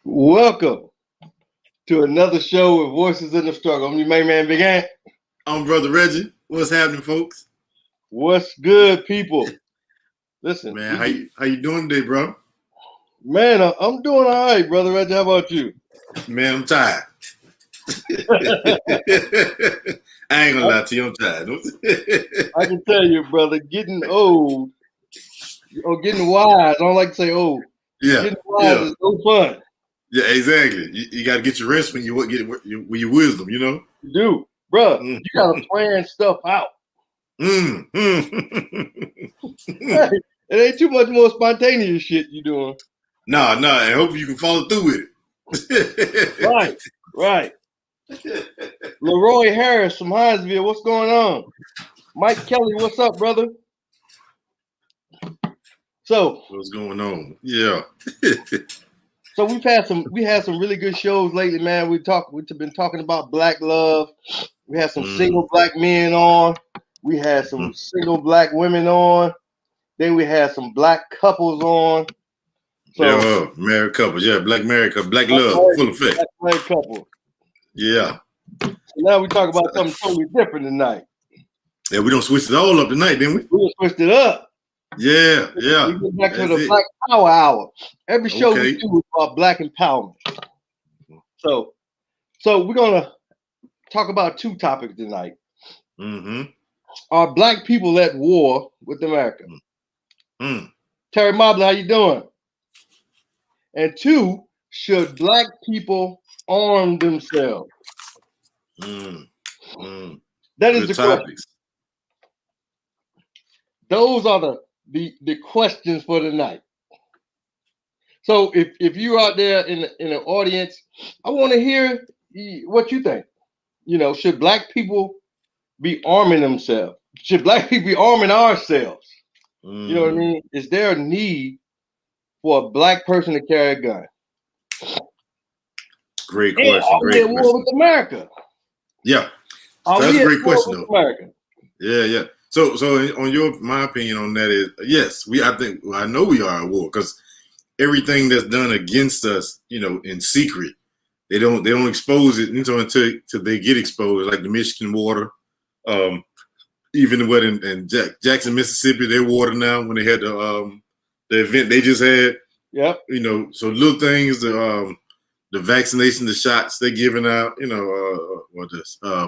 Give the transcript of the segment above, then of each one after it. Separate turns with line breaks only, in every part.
Welcome to another show with Voices in the Struggle. I'm your main man, Big Ant.
I'm Brother Reggie. What's happening, folks?
What's good, people? Listen,
man, how you doing today, bro?
Man, I'm doing all right, Brother Reggie. How about you?
Man, I'm tired. I ain't gonna lie to you, I'm tired.
I can tell you, brother, getting old or getting wise. I don't like to say old.
Yeah,
getting wise is no fun.
Yeah, exactly. You got to get your rest when you get with your wisdom, you know.
You do, bro. You gotta plan stuff out.
Hey,
it ain't too much more spontaneous shit you doing.
No. I hope you can follow through with
it. Right. Leroy Harris from Hinesville, what's going on? Mike Kelly, what's up, brother? So
what's going on? Yeah.
So we had some really good shows lately, man. We've been talking about black love. We had some single black men on. We had some single black women on. Then we had some black couples on.
So married couples, black married couple, black love, full effect.
Black married couple.
Yeah.
So now we talk about something totally different tonight.
Yeah, we don't switch it all up tonight, didn't we?
We switched it up.
Yeah.
We get back to the Black Power Hour. Every show we do is about black empowerment. So we're gonna talk about two topics tonight. Are black people at war with America? Terry Mobley, how you doing? And two, should black people arm themselves? That is the question. Those are the questions for tonight. So if you're out there in the audience, I want to hear what you think. You know, should black people be arming themselves? Should black people be arming ourselves? You know what I mean? Is there a need for a black person to carry a gun?
Great question.
Are we at war with America?
Yeah, that's a great question, though. America? Yeah. So on my opinion on that is yes. I know we are at war because everything that's done against us, you know, in secret, they don't expose it until they get exposed, like the Michigan water, even what in Jackson, Mississippi, their water now when they had the event they just had.
Yep.
You know, so little things, the vaccination, the shots they're giving out, you know,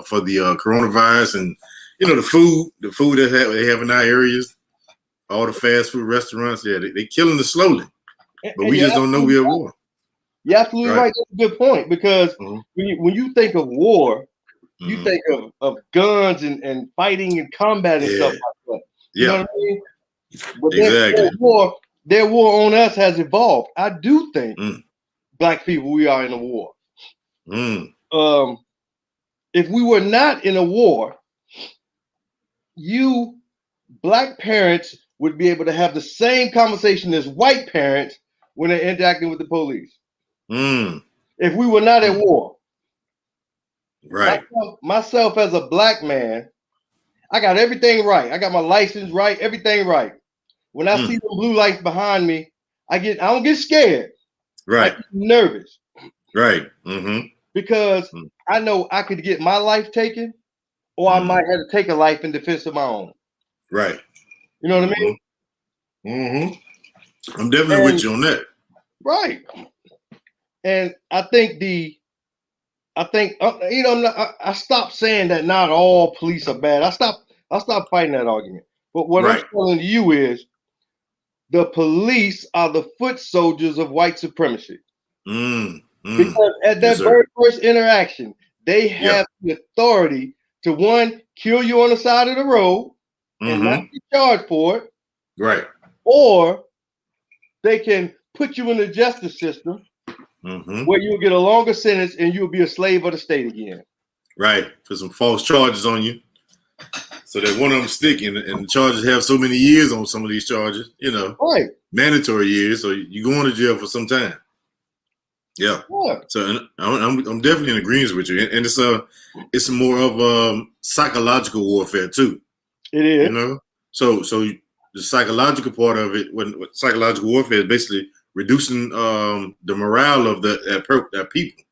for the coronavirus, and you know the food that they have in our areas, all the fast food restaurants, they killing us slowly. But we just don't know we're at war.
You're absolutely right. That's a good point, because when you think of war, you think of guns and fighting and combat and stuff like that. You know what I mean? But
exactly.
Their war on us has evolved. I do think black people, we are in a war. If we were not in a war, black parents would be able to have the same conversation as white parents when they're interacting with the police. If we were not at war.
Right.
Myself as a black man, I got everything right. I got my license right, everything right. when I see the blue lights behind me, I don't get scared.
Right.
I get nervous.
Right.
Because I know I could get my life taken, or I might have to take a life in defense of my own.
Right.
You know what I
mean? I'm definitely with you on that.
Right. And I think I stopped saying that not all police are bad. I stopped fighting that argument. But what I'm telling you is the police are the foot soldiers of white supremacy. Because at that very first interaction, they have the authority to, one, kill you on the side of the road and not be charged for it.
Right.
Or they can put you in the justice system where you'll get a longer sentence and you'll be a slave of the state again.
Right. Put some false charges on you. So that one of them stick, and the charges have so many years on some of these charges,
Right.
Mandatory years, so you go into jail for some time. Yeah. So I'm definitely in agreement with you, and it's more of psychological warfare too.
It is.
So the psychological part of it, when psychological warfare is basically reducing the morale of that people.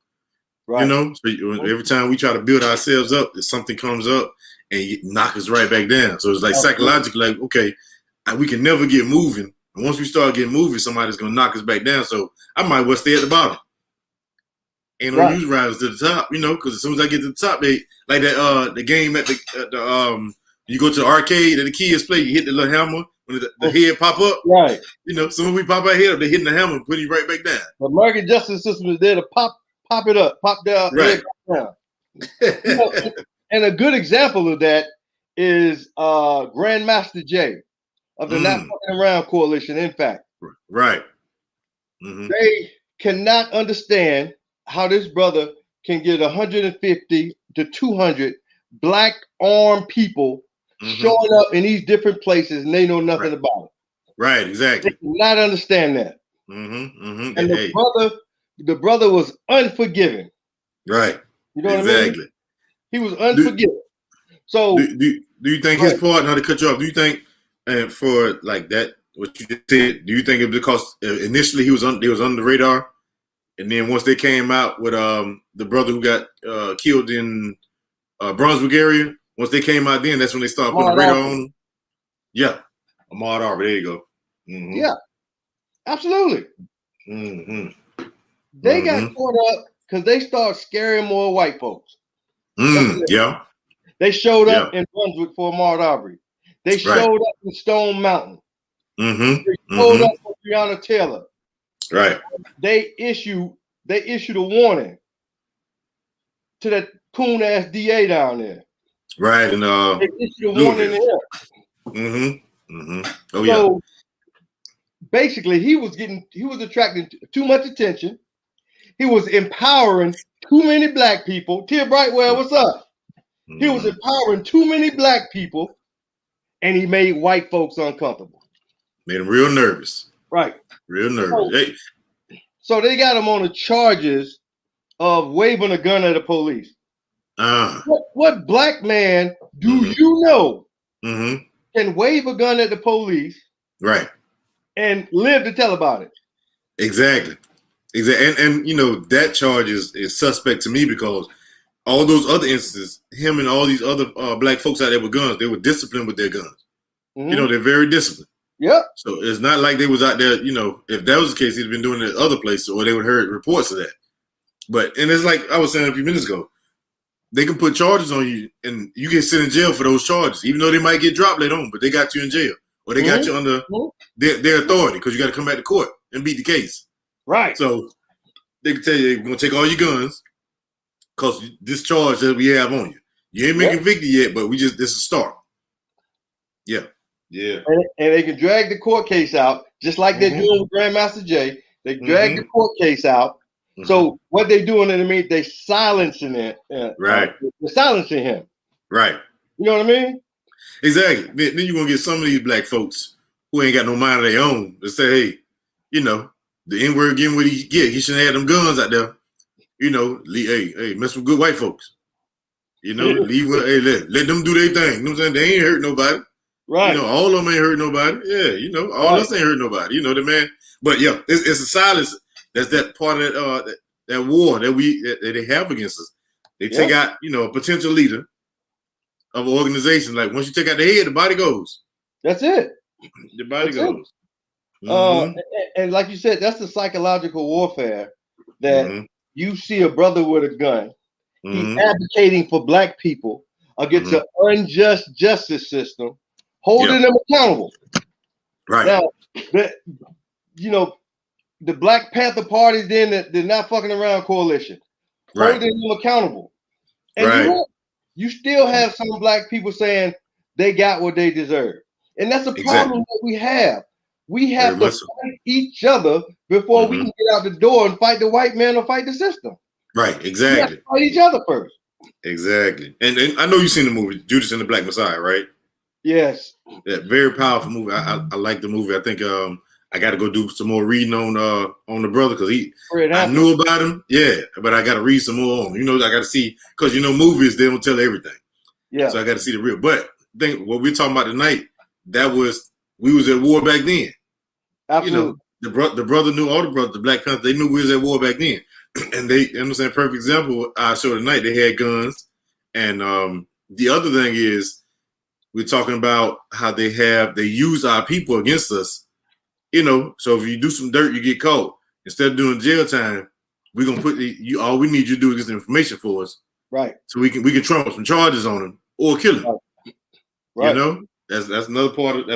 Right. So every time we try to build ourselves up, if something comes up and you knock us right back down. So it's like psychologically, like, okay, we can never get moving. And once we start getting moving, somebody's gonna knock us back down. So I might well stay at the bottom. Ain't no use riders to the top, because as soon as I get to the top, they like that the game at the you go to the arcade that the kids play, you hit the little hammer when the head pop up.
Right.
So when we pop our head up, they hitting the hammer and putting you right back down.
The American justice system is there to pop it up, pop down,
right
down. And a good example of that is Grandmaster Jay of the Not Fucking Around Coalition. In fact,
right.
They cannot understand how this brother can get 150 to 200 black armed people showing up in these different places, and they know nothing about it.
Right, exactly.
They cannot understand that. And the brother was unforgiving.
Right.
You know what I mean? He was unforgiving. So
do you think his part, not to cut you off, do you think for like that, what you just said, do you think it because initially they was on the radar, and then once they came out with the brother who got killed in Brunswick area, once they came out, then that's when they started putting the radar on him? Yeah. Ahmaud Arbery, there you go.
Yeah, absolutely. They got caught up because they started scaring more white folks.
Yeah.
They showed up in Brunswick for Ahmaud Arbery. They showed up in Stone Mountain. They showed up for Breonna Taylor.
Right.
They issued a warning to that coon ass DA down there.
Right. And
they issued a warning to him.
Oh,
so basically he was attracting too much attention. He was empowering too many black people. Tia Brightwell, what's up? He was empowering too many black people, and he made white folks uncomfortable.
Made them real nervous.
Right.
Real nervous.
So they got him on the charges of waving a gun at the police. What black man do you know can wave a gun at the police,
right,
and live to tell about it?
Exactly. And that charge is suspect to me because all those other instances, him and all these other black folks out there with guns, they were disciplined with their guns. They're very disciplined.
Yep.
So it's not like they was out there, if that was the case, he'd been doing it at other places, or they would heard reports of that. And it's like I was saying a few minutes ago, they can put charges on you and you get sent in jail for those charges, even though they might get dropped later on, but they got you in jail, or they got you under their authority because you got to come back to court and beat the case.
Right. So
they can tell you, we're going to take all your guns because this charge that we have on you. You ain't been convicted yet, but this is a start. Yeah. Yeah.
And they can drag the court case out, just like they're doing with Grandmaster Jay. They drag the court case out. So what they doing in the mean, they silencing it.
Right.
They're silencing him.
Right.
You know what I mean?
Exactly. Then you're going to get some of these black folks who ain't got no mind of their own to say, hey, the N-word getting what he get. He shouldn't have them guns out there. Hey, mess with good white folks. Leave let them do their thing. You know what I'm saying? They ain't hurt nobody.
Right.
You know, all of them ain't hurt nobody. Yeah, you know, all us ain't hurt nobody. You know, the man. But yeah, it's a silence. That's that part of that war that they have against us. They take out, you know, a potential leader of an organization. Like once you take out the head, the body goes.
That's it.
The body goes.
And like you said, that's the psychological warfare that you see a brother with a gun. He's advocating for black people against an unjust justice system, holding them accountable.
Right.
Now, you know, the Black Panther Party, then the Not Fucking Around coalition, holding them accountable. And you still have some black people saying they got what they deserve. And that's a problem that we have. We have to fight each other before we can get out the door and fight the white man or fight the system.
Right, exactly.
We have to fight each other first.
Exactly. And I know you've seen the movie Judas and the Black Messiah, right?
Yes.
Yeah, very powerful movie. I like the movie. I think I got to go do some more reading on the brother because I knew about him. Yeah, but I got to read some more on him. You know, I got to see because you know movies they don't tell everything.
Yeah.
So I got to see the real. But I think what we're talking about tonight, we was at war back then.
Absolutely.
You know, the brother knew all the brothers, the Black Panthers, they knew we was at war back then. And they, you know what I'm saying, perfect example, I showed tonight, they had guns. And the other thing is, we're talking about how they use our people against us. You know, so if you do some dirt, you get caught. Instead of doing jail time, we're gonna put all we need you to do is get the information for us.
Right.
So we can trump some charges on him or kill him.
Right.
You know? That's another part of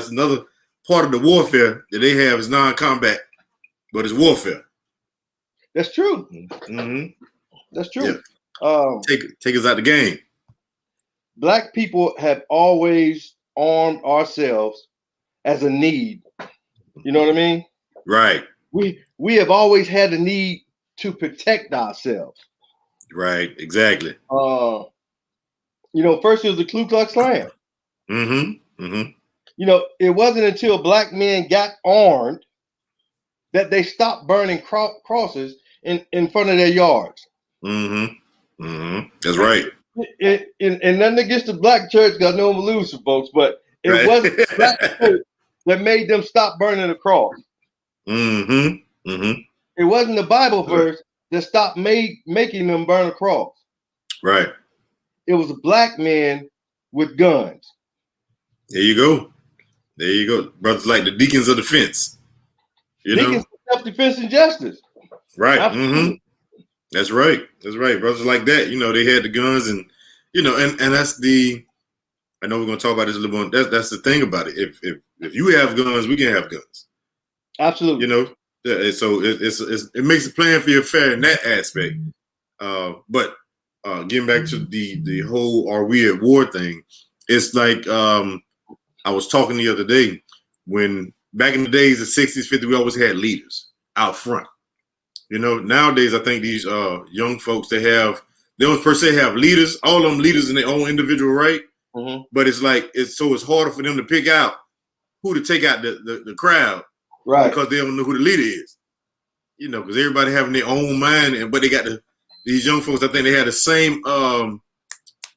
the warfare that they have is non-combat, but it's warfare.
That's true. That's true. Yeah.
Take us out the game.
Black people have always armed ourselves as a need. You know what I mean?
Right.
We have always had a need to protect ourselves.
Right. Exactly.
You know, first it was the Ku Klux Klan. You know, it wasn't until black men got armed that they stopped burning crosses in front of their yards.
That's right.
And nothing against the black church, got no illusion, folks, but it wasn't the black church that made them stop burning the cross. It wasn't the Bible verse that stopped making them burn a cross.
Right.
It was a black man with guns.
There you go. There you go. Brothers like the deacons of defense.
Deacons of self-defense and justice.
Right. That's right. That's right. Brothers like that, you know, they had the guns and, you know, and that's I know we're going to talk about this a little bit. That's the thing about it. If you have guns, we can have guns.
Absolutely.
You know, so it makes it playing field fair in that aspect. But getting back to the whole "are we at war" thing, it's like I was talking the other day when back in the days, the 60s, 50s, we always had leaders out front. You know, nowadays I think these young folks they don't per se have leaders. All of them leaders in their own individual right. But it's like it's harder for them to pick out who to take out the crowd,
right?
Because they don't know who the leader is, you know. Because everybody having their own mind, but they got these young folks. I think they had the same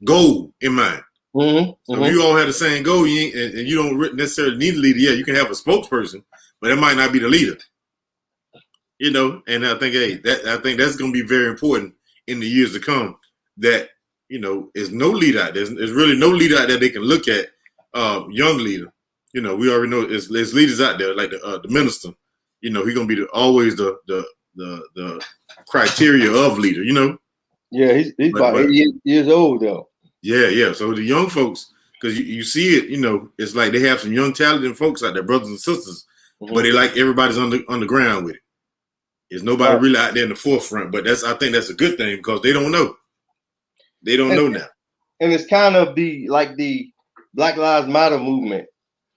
goal in mind. So if you all had the same goal, and you don't necessarily need a leader. Yeah, you can have a spokesperson, but it might not be the leader. You know, and I think I think that's going to be very important in the years to come. That you know, is no leader out there. There's really no leader out there they can look at. Young leader, you know, we already know there's leaders out there like the minister. You know, he's gonna be always the criteria of leader. You know. Yeah,
he's about 88 years old though.
Yeah. So the young folks, because you see it, you know, it's like they have some young talented folks out there, brothers and sisters, but they like everybody's on the ground with it. There's nobody really out there in the forefront, but I think that's a good thing because they don't know. They don't know now. And
it's kind of the Black Lives Matter movement,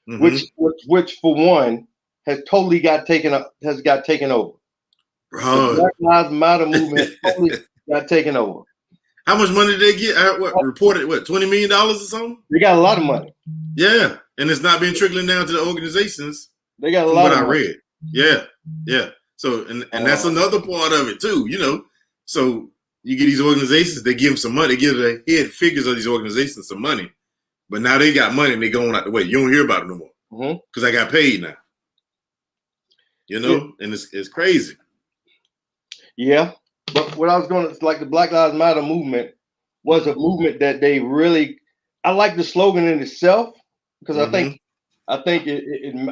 which for one has totally got taken over. The Black Lives Matter movement totally got taken over.
How much money did they get? Reported $20 million or something?
They got a lot of money.
Yeah, and it's not been trickling down to the organizations.
They got a lot of money.
I read. Yeah. So and that's another part of it too. You know, so you get these organizations, they give them some money, they give the head figures of these organizations some money, But now they got money and they going out the way. You don't hear about it no more because I got paid now. You know, and it's crazy.
Yeah, but what I was going to like the Black Lives Matter movement was a movement that they really. I like the slogan in itself because I think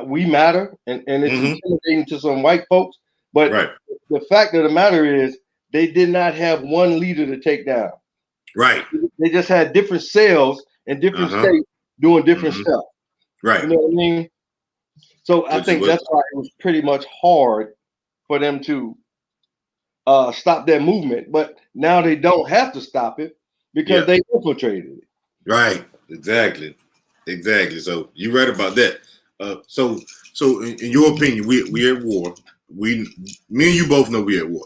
we matter and it's intimidating to some white folks. But the fact of the matter is they did not have one leader to take down.
Right.
They just had different cells in different states doing different stuff.
Right.
You know what I mean? So I think that's why it was pretty much hard for them to stop that movement. But now they don't have to stop it because they infiltrated it.
Right. Exactly. So you're right about that. So in your opinion, we're at war. Me and you both know we're at war.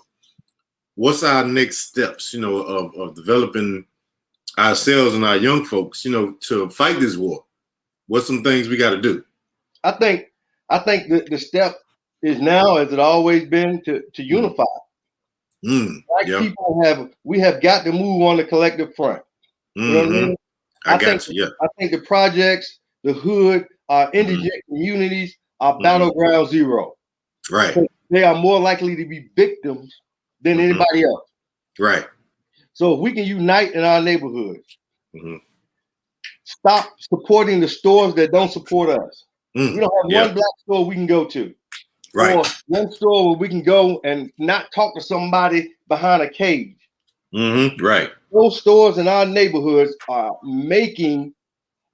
What's our next steps, you know, of developing ourselves and our young folks, you know, to fight this war? What's some things we got to do?
I think the step is now, as it always been, to unify. Black people have got to move on the collective front. You know what I mean? I think the projects, the hood, our indigent communities are battleground zero.
Right.
They are more likely to be victims than anybody else.
Right.
So if we can unite in our neighborhoods, stop supporting the stores that don't support us. We don't have one black store we can go to.
Right.
Or one store where we can go and not talk to somebody behind a cage.
Right.
Those stores in our neighborhoods are making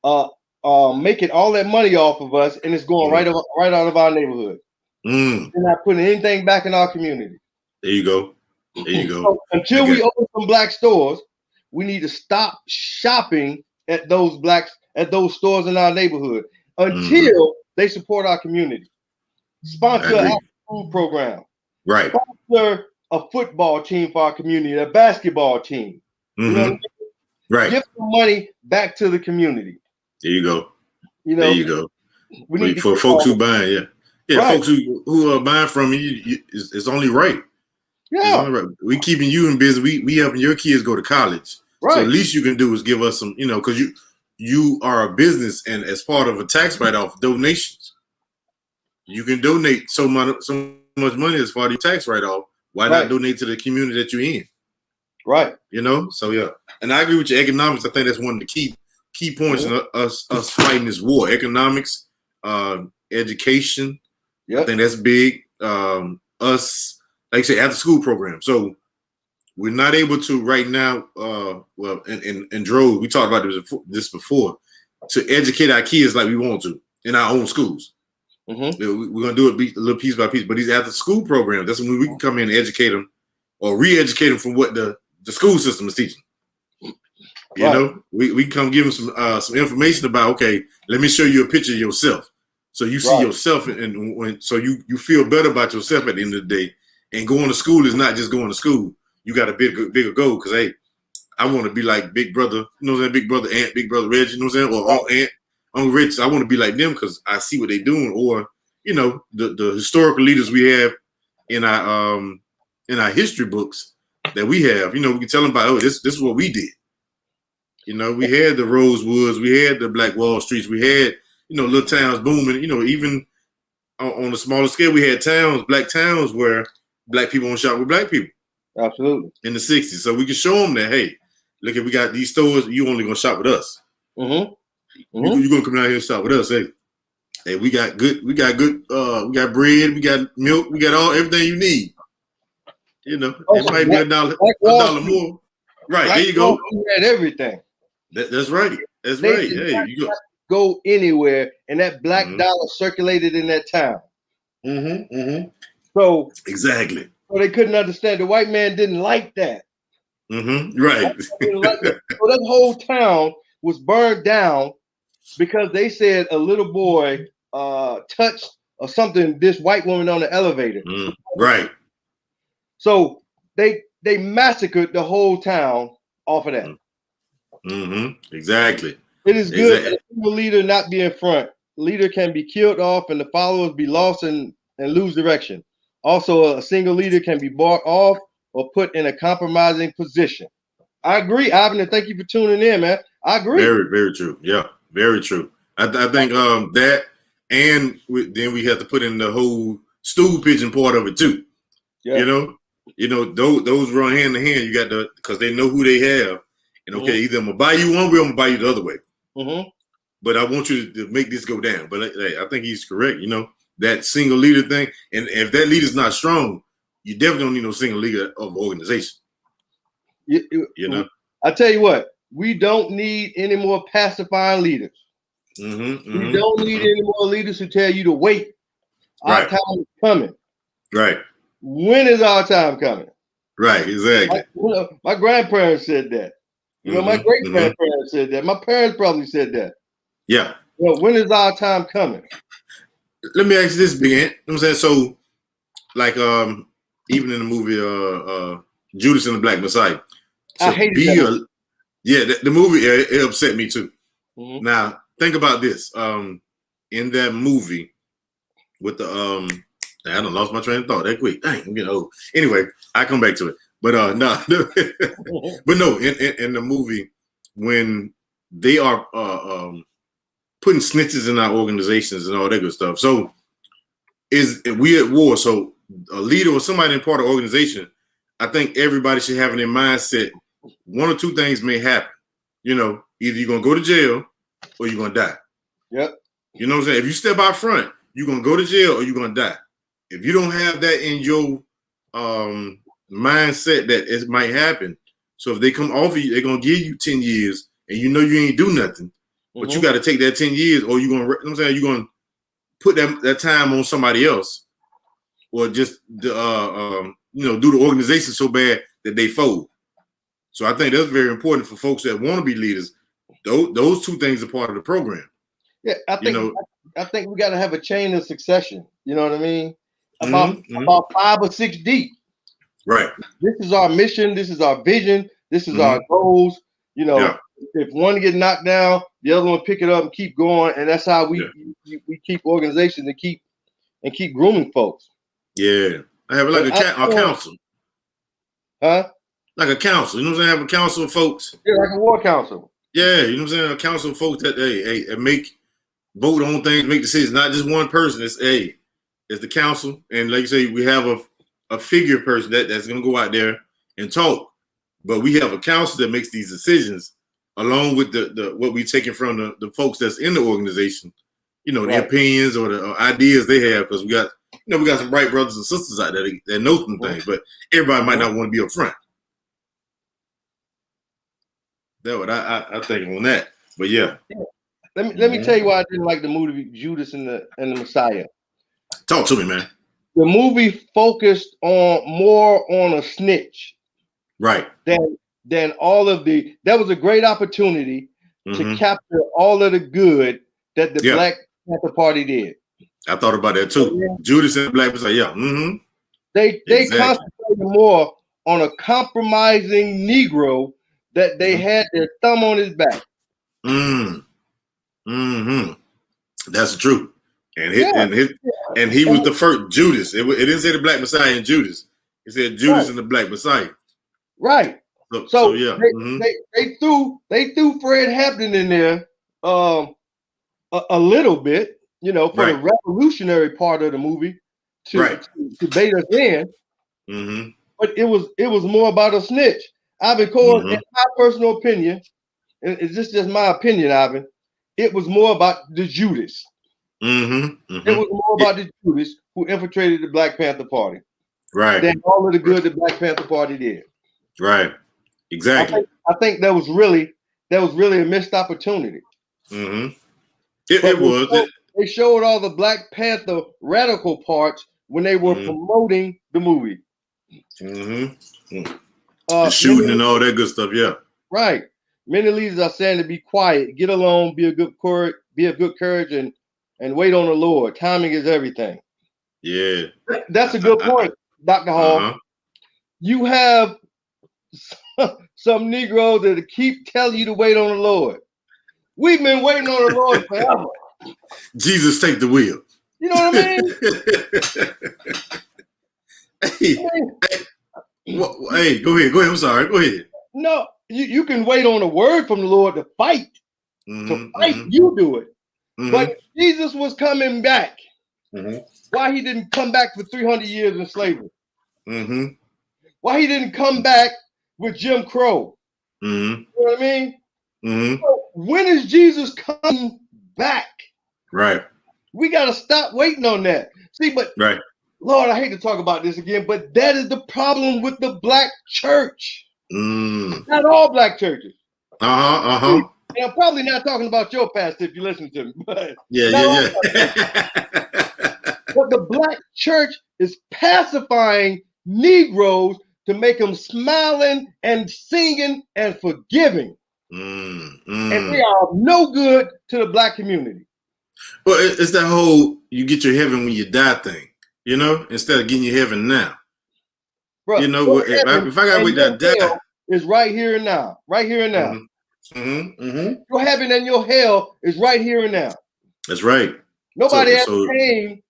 all that money off of us, and it's going right out of our neighborhood. They're not putting anything back in our community.
There you go.
So until we open some black stores, we need to stop shopping at those stores in our neighborhood until they support our community. Sponsor our food program.
Right.
Sponsor a football team for our community, a basketball team. You know what I mean?
Right.
Give some money back to the community.
There you go.
You know,
there you go.
We need
for folks who buying, folks who are buying from you, it's only right.
Yeah.
Only right. We keeping you in business. We helping your kids go to college.
Right.
So the least you can do is give us some, you know, because you are a business, and as part of a tax write-off, donations, you can donate so much money as part of your tax write-off. Why not donate to the community that you're in?
Right.
You know, so and I agree with your economics. I think that's one of the key points in us fighting this war. Economics, education. I think that's big. Us, like I say, after school program. So we're not able to right now. Well, in droves, we talked about this before, to educate our kids like we want to in our own schools. We're gonna do it a little piece by piece. But these after school programs, that's when we can come in and educate them or re-educate them from what the school system is teaching. You know, we come give them some information about, okay, let me show you a picture of yourself. So you see yourself, and so you feel better about yourself at the end of the day. And going to school is not just going to school. You got a bigger goal, because, hey, I want to be like Big Brother, you know what I'm saying? Big Brother Aunt, Big Brother Reggie, you know what I'm saying? Or Aunt, Uncle Rich. I want to be like them because I see what they're doing. Or, you know, the historical leaders we have in our history books that we have. You know, we can tell them about, oh, this is what we did. You know, we had the Rosewoods, we had the Black Wall Streets, we had, you know, little towns booming. You know, even on a smaller scale, we had black towns where black people want to shop with black people.
Absolutely.
In the 60s. So we can show them that, hey, look, if we got these stores, you only gonna shop with us. You're gonna come down here and shop with us. Hey, we got good, we got bread, we got milk, we got everything you need. You know, it might be a dollar more. Right, there you go.
We had everything.
That's right. That's right. Hey, you
go anywhere, and that black dollar circulated in that town. So
exactly.
So they couldn't understand. The white man didn't like that.
Right.
Didn't like that. So that whole town was burned down because they said a little boy touched or something this white woman on the elevator.
Right.
So they massacred the whole town off of that.
Exactly.
It is good that a leader not be in front. Leader can be killed off and the followers be lost and lose direction. Also, a single leader can be bought off or put in a compromising position. I agree, Ivan, and thank you for tuning in, man. I agree.
Very, very true. Yeah, Very true. I think that, and then we have to put in the whole stool pigeon part of it too. Yeah. You know, those run hand in hand. You got to, because they know who they have, and okay, either I'm gonna buy you one way, or I'm gonna buy you the other way. But I want you to make this go down. But I think he's correct. You know, that single leader thing, and if that leader's not strong, you definitely don't need no single leader of an organization. You know,
I tell you what, we don't need any more pacifying leaders. We don't need any more leaders who tell you to wait. Our time is coming.
Right.
When is our time coming?
Right, exactly.
My grandparents said that. My great grandparents said that. My parents probably said that.
Yeah.
When is our time coming?
Let me ask you this, Big Ant. You know what I'm saying? So, like, even in the movie Judas and the Black Messiah.
I hated that.
The movie, it upset me too. Now, think about this. In that movie with the I done lost my train of thought that quick. Dang, I'm getting old. Anyway, I come back to it. But no. But no, in the movie, when they are putting snitches in our organizations and all that good stuff. So we at war, so a leader or somebody in part of the organization, I think everybody should have in their mindset, one or two things may happen. You know, either you're gonna go to jail or you're gonna die.
Yep.
You know what I'm saying? If you step out front, you're gonna go to jail or you're gonna die. If you don't have that in your mindset that it might happen, so if they come offer you, they're gonna give you 10 years and you know you ain't do nothing, but you gotta take that 10 years or you're gonna, you know what I'm saying, you're gonna put that time on somebody else, or just do the organization so bad that they fold. So I think that's very important for folks that want to be leaders. Those two things are part of the program.
Yeah, I think we got to have a chain of succession. You know what I mean? About 5 or 6 deep.
Right.
This is our mission. This is our vision. This is our goals. You know, if one get knocked down, the other one pick it up and keep going, and that's how we keep organizations and keep grooming folks.
Yeah, I have like a council.
Huh?
Like a council. You know what I'm saying? I have a council of folks.
Yeah, like a war council.
Yeah, you know what I'm saying? A council of folks that vote on things, make decisions. Not just one person. It's the council, and like you say, we have a figure person that's gonna go out there and talk. But we have a council that makes these decisions, along with the what we taking from the folks that's in the organization. You know, the opinions or the ideas they have, because we got some bright brothers and sisters out there that know some things, but everybody might not want to be up front. That's what I think on that. But yeah.
Let me tell you why I didn't like the movie Judas and the Messiah.
Talk to me, man.
The movie focused more on a snitch.
Right.
Than all of the. That was a great opportunity to capture all of the good that the Black Panther Party did.
I thought about that too. Judas and the Black Messiah.
They concentrated more on a compromising Negro that they had their thumb on his back.
That's the truth. And he was the first Judas. It didn't say the Black Messiah and Judas. It said Judas and the Black Messiah.
Right.
So yeah.
They threw Fred Hampton in there a little bit, you know, for the revolutionary part of the movie to bait us in. But it was more about a snitch. Ivan Cohen, in my personal opinion, and it's just my opinion, Ivan, it was more about the Judas. It was more about the Judas who infiltrated the Black Panther Party.
Right.
Than all of the good the Black Panther Party did.
Right. Exactly.
I think that was really a missed opportunity.
It was.
They showed all the Black Panther radical parts when they were promoting the movie.
The shooting and all that good stuff, yeah.
Right. Many leaders are saying to be quiet, get along, be of good courage, and wait on the Lord. Timing is everything.
Yeah.
That's a good point, Dr. Hall. You have some Negroes that keep telling you to wait on the Lord. We've been waiting on the Lord forever.
Jesus, take the wheel.
You know what I mean?
Hey, go ahead. I'm sorry. Go ahead.
No, you can wait on a word from the Lord to fight. to fight, you do it. But if Jesus was coming back, why he didn't come back for 300 years in slavery? Why he didn't come back with Jim Crow? You know what I mean? So when is Jesus coming back?
Right.
We got to stop waiting on that. See, but Lord, I hate to talk about this again, but that is the problem with the black church. Not all black churches. And I'm probably not talking about your pastor if you listen to me, but but the black church is pacifying Negroes to make them smiling and singing and forgiving. And they are no good to the black community.
Well, it's that whole you get your heaven when you die thing, you know, instead of getting your heaven now. Bro, you know, if I got to wait to die,
it's right here and now. Right here and now. Your heaven and your hell is right here and now.
That's right.
Nobody came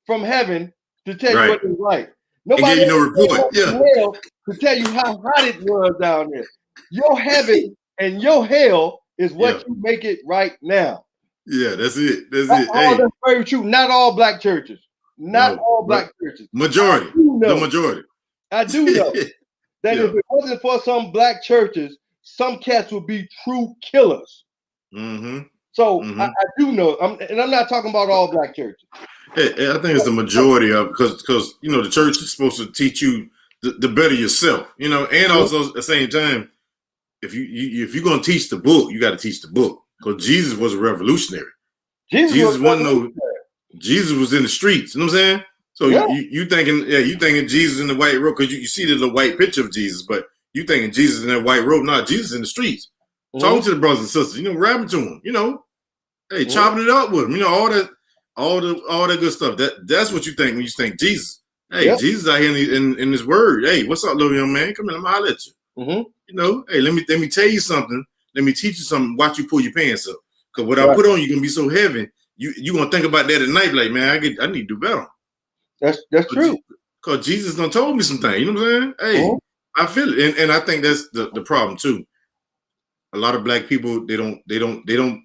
from heaven to tell you what it's like. Nobody
gave you no report.
Hell to tell you how hot it was down there. Your heaven and your hell is what you make it right now.
Yeah, that's it. That's
very true. Not all black churches. Not all black churches.
Majority. The majority.
I do know that if it wasn't for some black churches, some cats would be true killers. So I do know, and I'm not talking about all black churches.
I think it's the majority of because you know the church is supposed to teach you to better yourself, you know, and also at the same time, if you're gonna teach the book, you got to teach the book because Jesus was a revolutionary. Jesus was in the streets. You know what I'm saying? So you thinking Jesus in the white robe because you see the little white picture of Jesus, but you thinking Jesus in that white robe? No, Jesus in the streets, talking to the brothers and sisters, you know, rapping to them, you know, hey, chopping it up with them, you know, all that good stuff. That's what you think when you think Jesus. Hey, Jesus out here in His word. Hey, what's up, little young man? Come in, I'm gonna holler at you. You know, hey, let me tell you something. Let me teach you something. Watch you pull your pants up. Because what I put on you gonna be so heavy. You gonna think about that at night, like, man, I need to do better.
That's true. Because
Jesus done told me some things. You know what I'm saying? Hey, I feel it, and I think that's the problem too. A lot of black people they don't.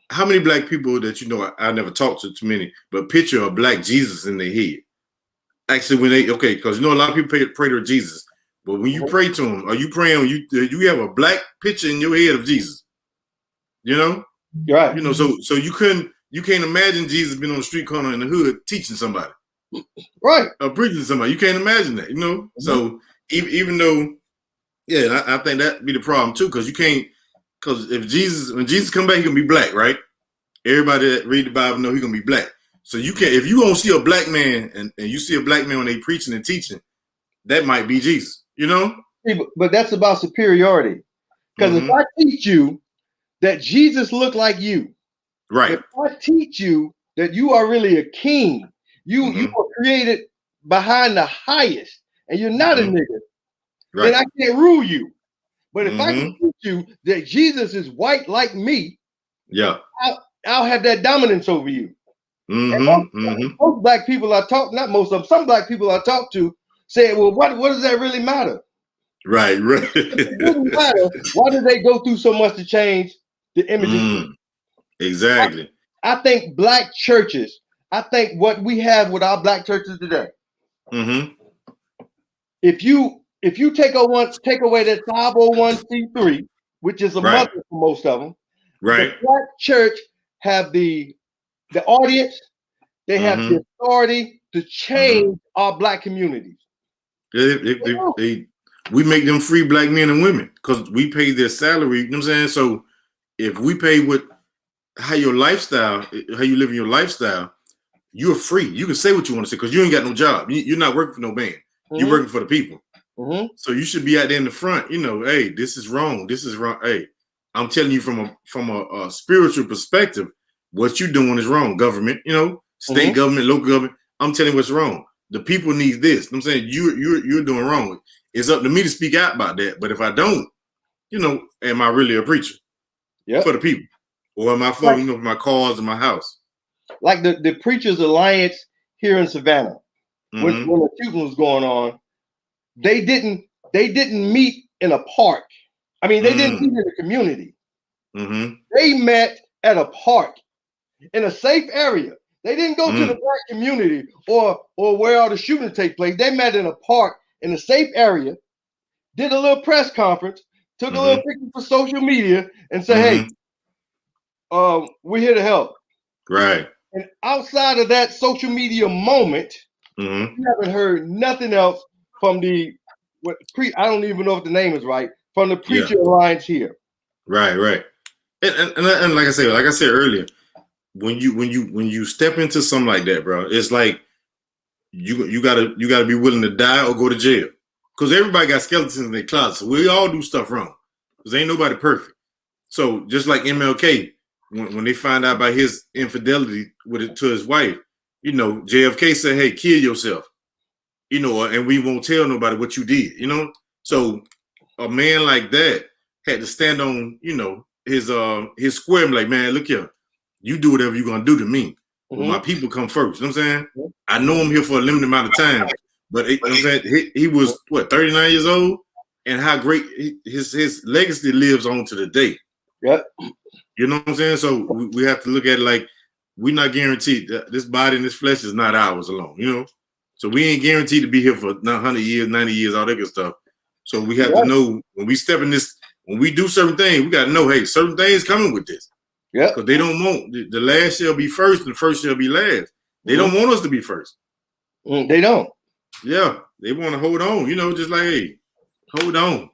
How many black people that you know? I never talked to too many, but picture a black Jesus in their head. Actually, when because you know a lot of people pray to Jesus, but when you pray to him, are you praying? You have a black picture in your head of Jesus. You know,
right?
You know, so you can't imagine Jesus being on the street corner in the hood teaching somebody,
right?
Or preaching to somebody. You can't imagine that. You know, so even though, I think that be the problem too, because you can't. Because when Jesus come back, he gonna be black, right? Everybody that read the Bible know he gonna be black. So you can't, if you don't see a black man and you see a black man when they preaching and teaching, that might be Jesus, you know?
But that's about superiority. Because if I teach you that Jesus looked like you,
right?
If I teach you that you are really a king, you were created behind the highest, and you're not a nigga, then I can't rule you. But if I can teach you that Jesus is white like me, I'll have that dominance over you. Most black people I talk, not most of them, some black people I talk to say, well, what does that really matter?
Right.
If it doesn't matter, why do they go through so much to change the images?
Exactly.
I think black churches, I think what we have with our black churches today, if you take away that 501c3, which is a mother for most of them, the black church have the audience, they have the authority to change our black communities.
We make them free black men and women because we pay their salary. You know what I'm saying? So if we pay how you live in your lifestyle, you're free. You can say what you want to say because you ain't got no job. You're not working for no band. You're working for the people. So you should be out there in the front. You know, hey, this is wrong. This is wrong. Hey, I'm telling you from a spiritual perspective, what you're doing is wrong. Government, you know, state government, local government. I'm telling you what's wrong. The people need this. You know what I'm saying you're doing wrong. It's up to me to speak out about that. But if I don't, you know, am I really a preacher? For the people, or am I for for my cause and my house?
Like the Preachers Alliance here in Savannah, when the shooting was going on, they didn't meet in a park. I mean, they didn't meet in the community.
Mm-hmm.
They met at a park in a safe area. They didn't go to the black community or where all the shootings take place. They met in a park in a safe area, did a little press conference, took a little picture for social media, and said, "Hey, we're here to help."
Right.
And outside of that social media moment, we haven't heard nothing else from the I don't even know if the name is right, from the Preacher Alliance here.
Right. And like I said earlier, when you step into something like that, bro, it's like you gotta be willing to die or go to jail. Because everybody got skeletons in their closet. So we all do stuff wrong. Because ain't nobody perfect. So just like MLK, when they find out about his infidelity to his wife, JFK said, "Hey, kill yourself," and we won't tell nobody what you did, So a man like that had to stand on, his square and be like, "Man, look here, you do whatever you're gonna do to me. But my people come first." You know what I'm saying? I know I'm here for a limited amount of time, but you know what I'm saying? He was 39 years old, and how great his legacy lives on to the day.
Yep.
You know what I'm saying? So we have to look at it like we're not guaranteed that this body and this flesh is not ours alone, So we ain't guaranteed to be here for 100 years, 90 years, all that good stuff. So we have to know when we step in this, when we do certain things, we got to know, hey, certain things coming with this.
Yeah.
Because they don't want the last shall be first and the first shall be last. They don't want us to be first.
They don't.
Yeah. They want to hold on, just like, hey, hold on.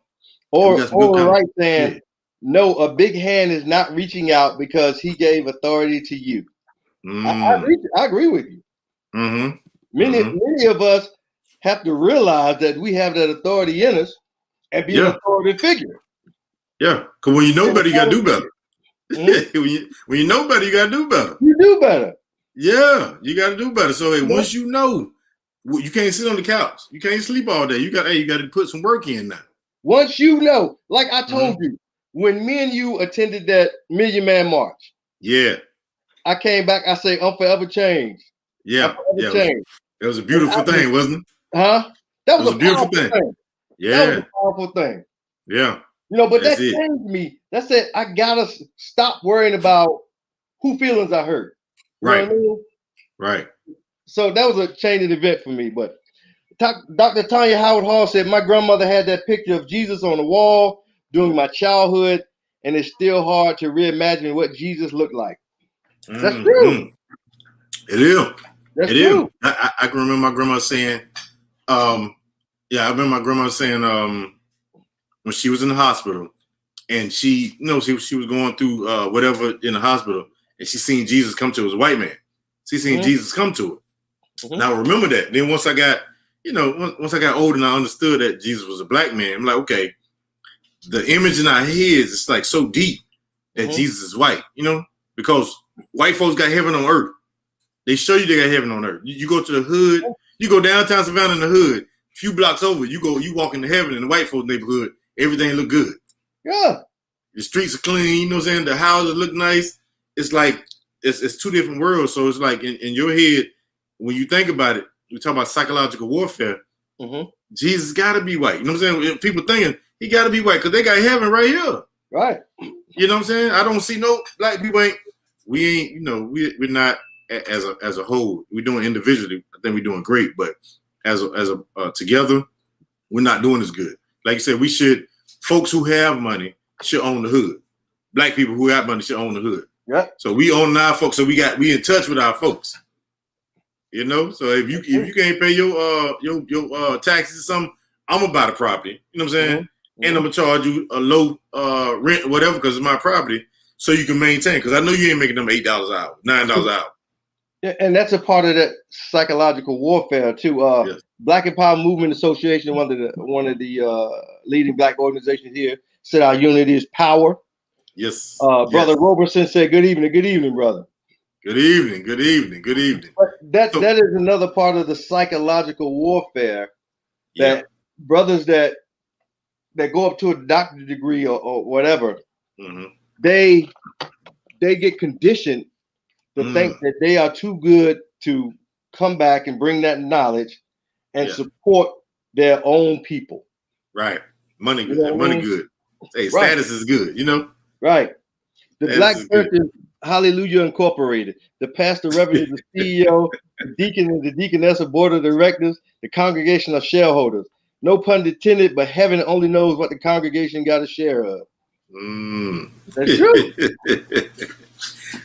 Or right saying, no, a big hand is not reaching out because he gave authority to you. I agree with you. Many of us have to realize that we have that authority in us and be an authority figure.
Yeah, because when you know better, you got to do better. when you know better, you got to do better.
You do better.
Yeah, you got to do better. So hey, once you know, you can't sit on the couch. You can't sleep all day. You got to put some work in now.
Once you know, like I told you, when me and you attended that Million Man March.
Yeah.
I came back, I say, I'm forever changed.
Yeah. It was a beautiful thing, wasn't it?
Huh? That was
a beautiful thing. Yeah.
That was a powerful thing.
Yeah.
But that changed me. That said, I gotta stop worrying about who feelings I hurt. You know what I mean?
Right.
So that was a changing event for me. But Dr. Tanya Howard Hall said my grandmother had that picture of Jesus on the wall during my childhood, and it's still hard to reimagine what Jesus looked like. That's true.
It is.
That's true.
I can remember my grandma saying, I remember my grandma saying when she was in the hospital and she was going through whatever in the hospital, and she seen Jesus come to her. It was a white man. She seen Jesus come to her. Now I remember that. Then once I got old and I understood that Jesus was a black man, I'm like, okay, the image in our heads is like so deep that Jesus is white, because white folks got heaven on earth. They show you they got heaven on earth. You go to the hood, you go downtown Savannah in the hood, a few blocks over, you walk into heaven in the white folks neighborhood, everything look good.
Yeah.
The streets are clean, you know what I'm saying? The houses look nice. It's like, it's two different worlds. So it's like in your head, when you think about it, we talk about psychological warfare, Jesus gotta be white. You know what I'm saying? People thinking he gotta be white because they got heaven right here.
Right.
You know what I'm saying? I don't see no black people we're not as a whole. We're doing individually. I think we're doing great, but as a together, we're not doing as good. Like you said, folks who have money should own the hood. Black people who have money should own the hood.
Yeah.
So we own our folks. So we in touch with our folks. So if you can't pay your taxes or something, I'm gonna buy the property. You know what I'm saying? And I'm gonna charge you a low rent or whatever because it's my property, so you can maintain. Because I know you ain't making them $8 an hour, $9 an hour.
Yeah, and that's a part of that psychological warfare too.
Yes.
Black Empowerment Movement Association, one of the leading black organizations here, said our unity is power.
Yes.
Brother Roberson said, "Good evening, brother."
Good evening.
But that is another part of the psychological warfare that brothers that go up to a doctorate degree or whatever, they get conditioned to think that they are too good to come back and bring that knowledge and support their own people.
Right. Money good. Money good. Hey, status is good,
Right. The Black Church is Hallelujah Incorporated. The pastor, reverend, is the CEO. The deacon and the deaconess of board of directors. The congregation of shareholders. No pun intended, but heaven only knows what the congregation got a share of. That's true.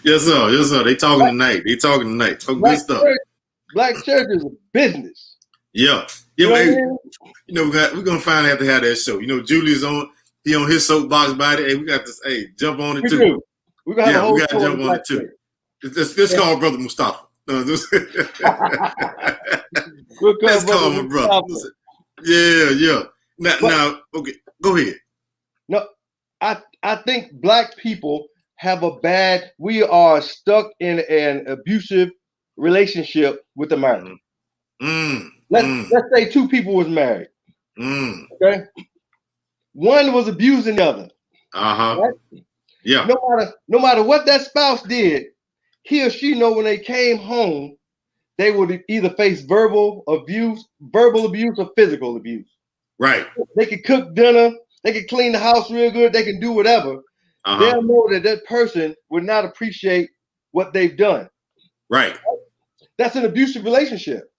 Yes, sir. Yes, sir. They talking tonight. Talking good stuff.
Black church is a business.
Yeah. We're gonna find out to have that show. Julie's on. He on his soapbox body. Hey, we got this. Hey, jump on it too.
We got to
jump on it too. This called Brother Mustafa. Let's call my brother. Yeah. Now, okay, go ahead.
No, I think black people have we are stuck in an abusive relationship with America. Let's say two people was married. Okay, one was abusing the other. Right?
Yeah.
No matter what that spouse did, he or she know when they came home, they would either face verbal abuse, or physical abuse.
Right.
They could cook dinner, they could clean the house real good, they can do whatever. They'll know that person would not appreciate what they've done.
Right.
That's an abusive relationship.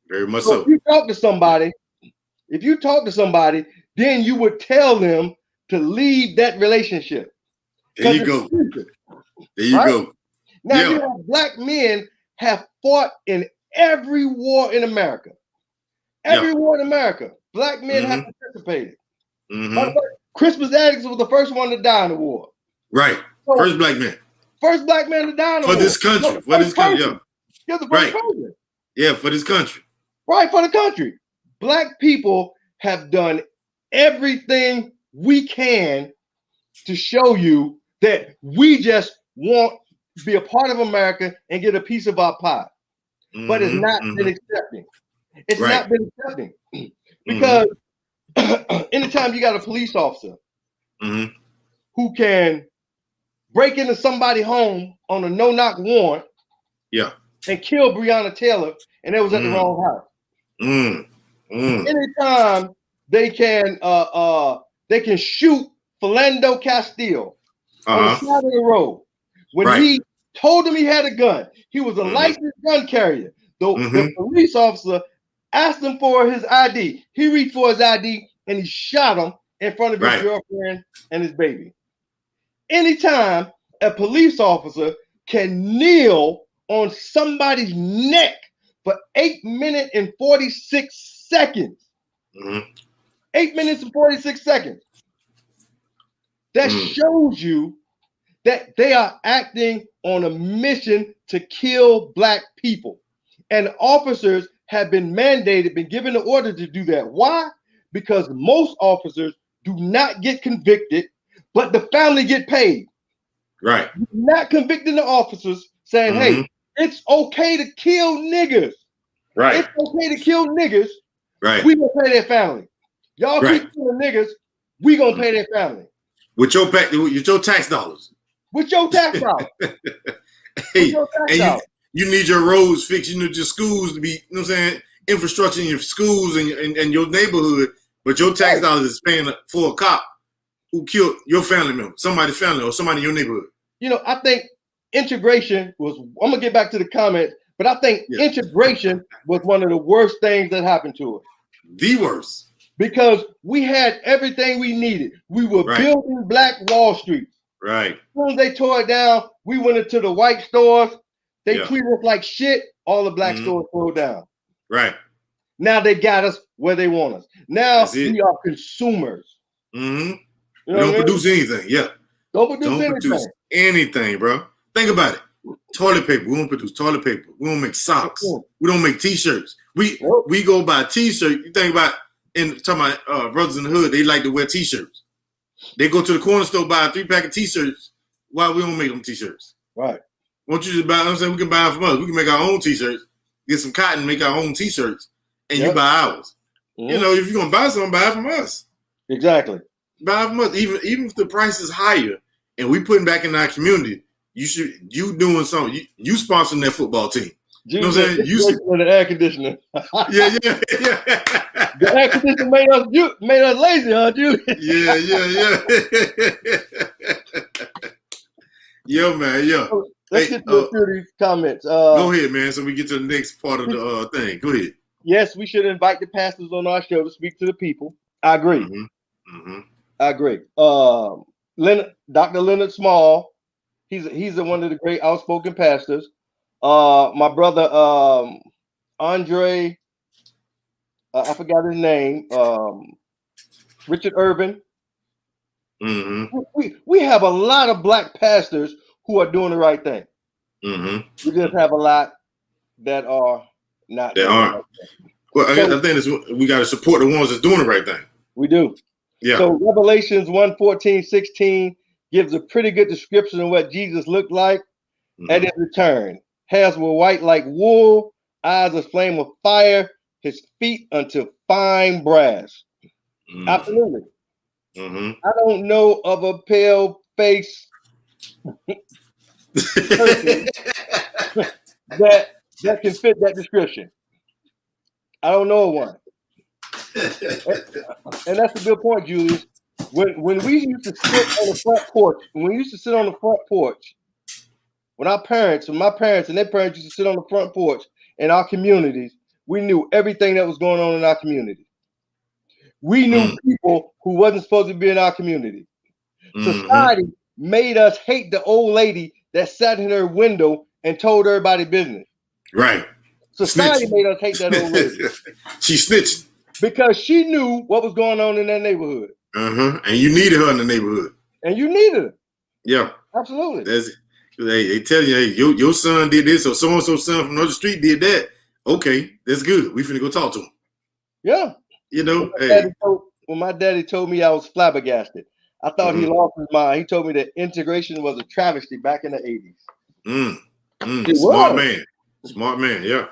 Very much so.
If you talk to somebody, then you would tell them to leave that relationship.
There you go.
Now, you know, black men have fought in every war in America. War in America. Black men have participated. Christmas Addicts was the first one to die in the war.
Right. So, first black man
to die in the war.
For this country. For this country. Yeah.
You're the first person.
Yeah, for this country.
Right, for the country. Black people have done everything we can to show you that we just want to be a part of America and get a piece of our pie. But it's not been accepting. It's not been accepting. Because anytime you got a police officer who can break into somebody's home on a no-knock warrant and kill Breonna Taylor, and it was at the wrong house. Anytime they can shoot Philando Castile on the side of the road when he told him he had a gun. He was a licensed gun carrier. The police officer asked him for his ID. He reached for his ID and he shot him in front of his girlfriend and his baby. Anytime a police officer can kneel on somebody's neck for 8 minutes and 46 seconds. 8 minutes and 46 seconds. That shows you that they are acting on a mission to kill black people. And officers have been given the order to do that. Why? Because most officers do not get convicted, but the family get paid.
Right.
Not convicting the officers, saying, hey, it's okay to kill niggas.
Right.
It's okay to kill niggas.
Right.
We gonna pay their family. Y'all keep killing niggas, we gonna pay their family. With your
tax dollars.
With your tax dollars.
Hey, and you need your roads fixed, you need your schools to be, you know what I'm saying, infrastructure in your schools and your neighborhood, but your tax dollars is paying for a cop who killed your family member, somebody's family or somebody in your neighborhood. You know, I think integration was, I'm gonna get back to the comment, but I think integration was one of the worst things that happened to us. The worst. Because we had everything we needed. We were building Black Wall Street. Right. As soon as they tore it down, we went into the white stores. They treated us like shit. All the black stores pulled down. Right. Now they got us where they want us. Now we are consumers. You know don't produce anything. Yeah. Don't produce anything, bro. Think about it. Toilet paper. We don't produce toilet paper. We don't make socks. We don't make t-shirts. We go buy t-shirts. You think about talking about brothers in the hood, they like to wear t-shirts. They go to the corner store, buy a 3-pack of t-shirts. Why we don't make them t-shirts? Right. Won't you just buy them? I'm saying we can buy them from us. We can make our own t-shirts, get some cotton, make our own t-shirts, and you buy ours. You know, if you're gonna buy something, buy it from us. Exactly. Buy it from us. Even if the price is higher and we putting back in our community, you doing something. You sponsoring that football team. You know what I'm saying? You for the air conditioner. Yeah. The air conditioner made us lazy, huh, dude? Yeah. Yeah, man. Yeah.
So let's get to a few of these comments.
Go ahead, man. So we get to the next part of the thing. Go ahead.
Yes, we should invite the pastors on our show to speak to the people. I agree. I agree. Dr. Leonard Small, he's one of the great outspoken pastors. My brother Andre, I forgot his name. Richard Irvin. We have a lot of black pastors who are doing the right thing. We just have a lot that are not.
They aren't. Well, I think we got to support the ones that's doing the right thing.
We do.
Yeah.
So Revelations 1:14-16 gives a pretty good description of what Jesus looked like at his return. Hairs were white like wool, eyes a flame of fire, his feet unto fine brass. Absolutely. I don't know of a pale face person that can fit that description. I don't know one. And that's a good point, Julius. When we used to sit on the front porch, when my parents and their parents used to sit on the front porch in our communities, we knew everything that was going on in our community. We knew people who wasn't supposed to be in our community. Society made us hate the old lady that sat in her window and told everybody business.
Right.
Society made us hate that old lady.
She snitched.
Because she knew what was going on in that neighborhood.
And you needed her in the neighborhood.
And you needed her.
Yeah.
Absolutely.
They tell you, hey, your son did this, or so-and-so son from another street did that. Okay, that's good. We finna go talk to him.
Yeah.
You know,
when my daddy told me I was flabbergasted, I thought he lost his mind. He told me that integration was a travesty back in the 80s.
Smart man. Smart man, yeah.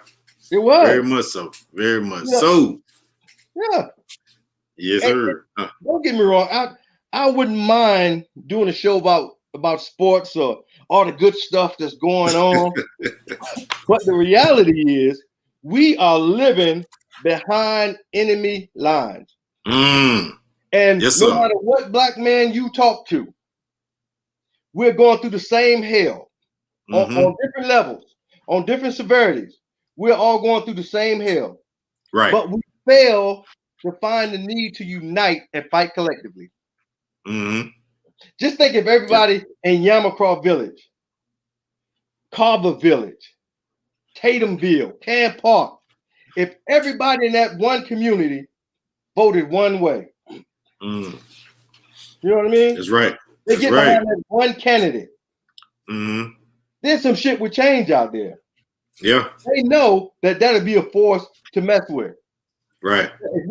It was.
Very much so. Very much so.
Yeah.
Yes, sir.
Don't get me wrong. I wouldn't mind doing a show about sports or all the good stuff that's going on. But the reality is we are living behind enemy lines. And no matter what black man you talk to, we're going through the same hell on different levels, on different severities. We're all going through the same hell.
Right.
But we fail to find the need to unite and fight collectively. Just think if everybody in Yamacraw Village, Carver Village, Tatumville, Camp Park, if everybody in that one community voted one way. You know what I mean?
That's right.
They get behind that one candidate. Then some shit would change out there.
Yeah.
They know that that'll be a force to mess with.
Right.
If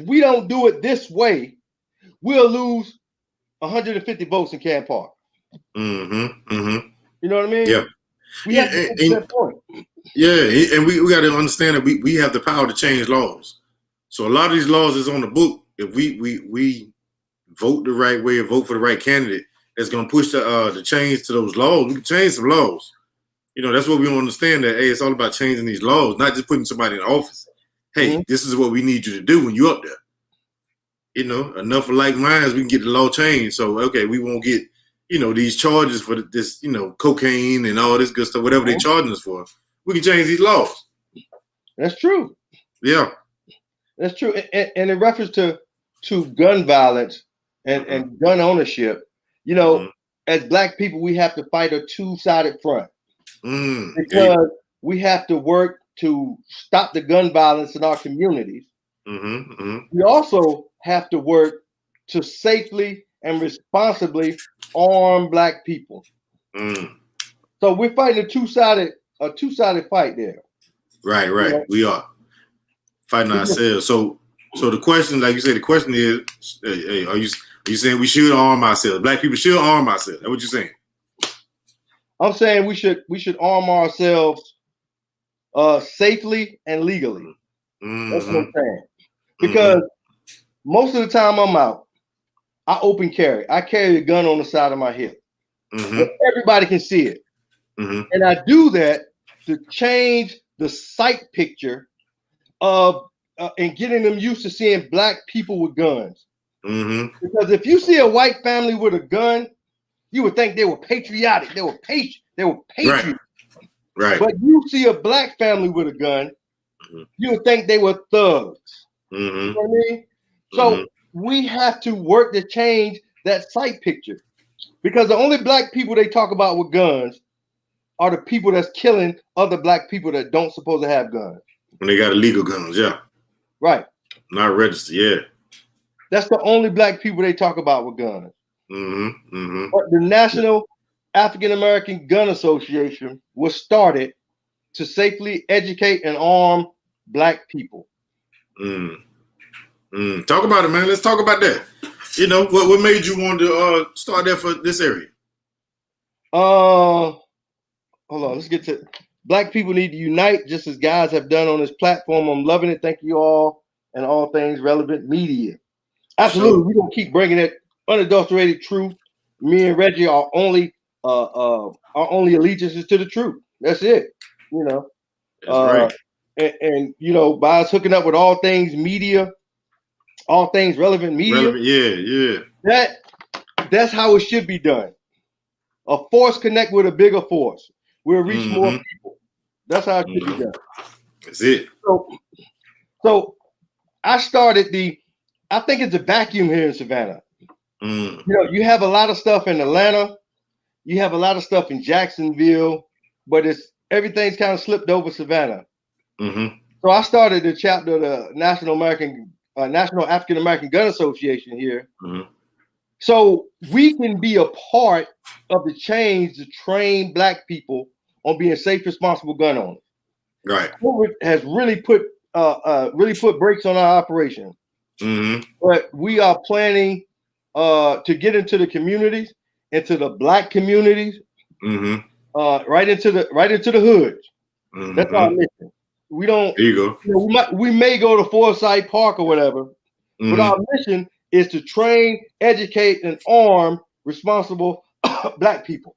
we don't do it this way, we'll lose 150 votes in Camp Park. You know what I mean?
Yeah.
We have to get to that point.
Yeah, and we got to understand that we have the power to change laws. So a lot of these laws is on the book. If we vote the right way and vote for the right candidate, that's going to push the change to those laws. We can change some laws. You know, that's what we don't understand, that, hey, it's all about changing these laws, not just putting somebody in office. Hey, this is what we need you to do when you're up there. You know, enough of like minds, we can get the law changed. So, okay, we won't get, you know, these charges for this, you know, cocaine and all this good stuff, whatever they're charging us for. We can change these laws.
That's true.
Yeah.
That's true. And in reference to gun violence and gun ownership, you know, as black people, we have to fight a two-sided front. Because we have to work to stop the gun violence in our communities. We also have to work to safely and responsibly arm black people. So we're fighting a two-sided fight there.
Right. You know? We are fighting ourselves. So the question, like you said, the question is, hey, are you saying we should arm ourselves? Black people should arm ourselves. That's what you're saying?
I'm saying we should arm ourselves safely and legally. That's what I'm saying. Because most of the time I'm out, I open carry. I carry a gun on the side of my hip. Everybody can see it. And I do that to change the sight picture of and getting them used to seeing black people with guns. Because if you see a white family with a gun, you would think they were patriotic. They were patriots.
Right.
But you see a black family with a gun, you would think they were thugs. You know what I mean? So we have to work to change that sight picture, because the only black people they talk about with guns are the people that's killing other black people that don't supposed to have guns.
When they got illegal guns, yeah.
Right.
Not registered, yeah.
That's the only black people they talk about with guns. But the National African American Gun Association was started to safely educate and arm black people.
Talk about it, man. Let's talk about that. You know, what made you want to start that for this area?
Hold on. Let's get to black people need to unite, just as guys have done on this platform. I'm loving it. Thank you all, and all things relevant media. Absolutely, we're gonna keep bringing it unadulterated truth. Me and Reggie are only allegiance is to the truth. That's it. You know.
That's right.
And you know, by us hooking up with all things media, all things relevant media.
Yeah.
That's how it should be done. A force connect with a bigger force. We'll reach more people. That's how it should be done.
That's it.
So I started I think it's a vacuum here in Savannah. You know, you have a lot of stuff in Atlanta, you have a lot of stuff in Jacksonville, but everything's kind of slipped over Savannah. So I started the chapter of the National African American Gun Association here. So we can be a part of the change to train black people on being safe, responsible gun owners.
Right.
COVID has really put brakes on our operation. But we are planning to get into the communities, into the black communities, right into the hoods. That's our mission. We don't.
There you go.
You know, we may go to Forsyth Park or whatever, but our mission is to train, educate, and arm responsible black people.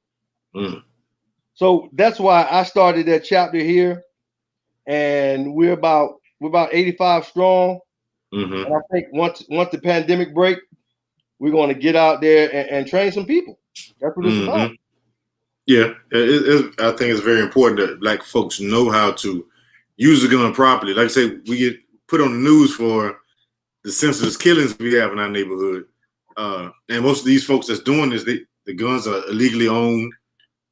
So that's why I started that chapter here, and we're about 85 strong. And I think once the pandemic break, we're going to get out there and train some people. That's what it's about.
Yeah, I think it's very important that black folks know how to use the gun properly. Like I say, we get put on the news for the senseless killings we have in our neighborhood, and most of these folks that's doing this, the guns are illegally owned,